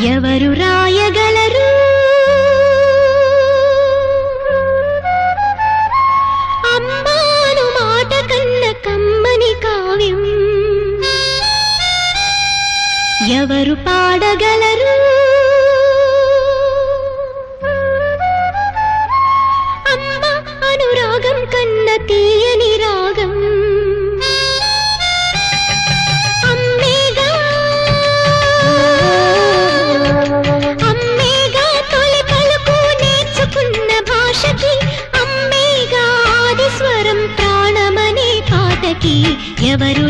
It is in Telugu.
ఎవరు రాయగలరు అమ్మాను మాట కన్న కమ్మని కావ్యం ఎవరు పాడగలరు అమ్మ అనురాగం కన్న తీయని రాగం ఎవరు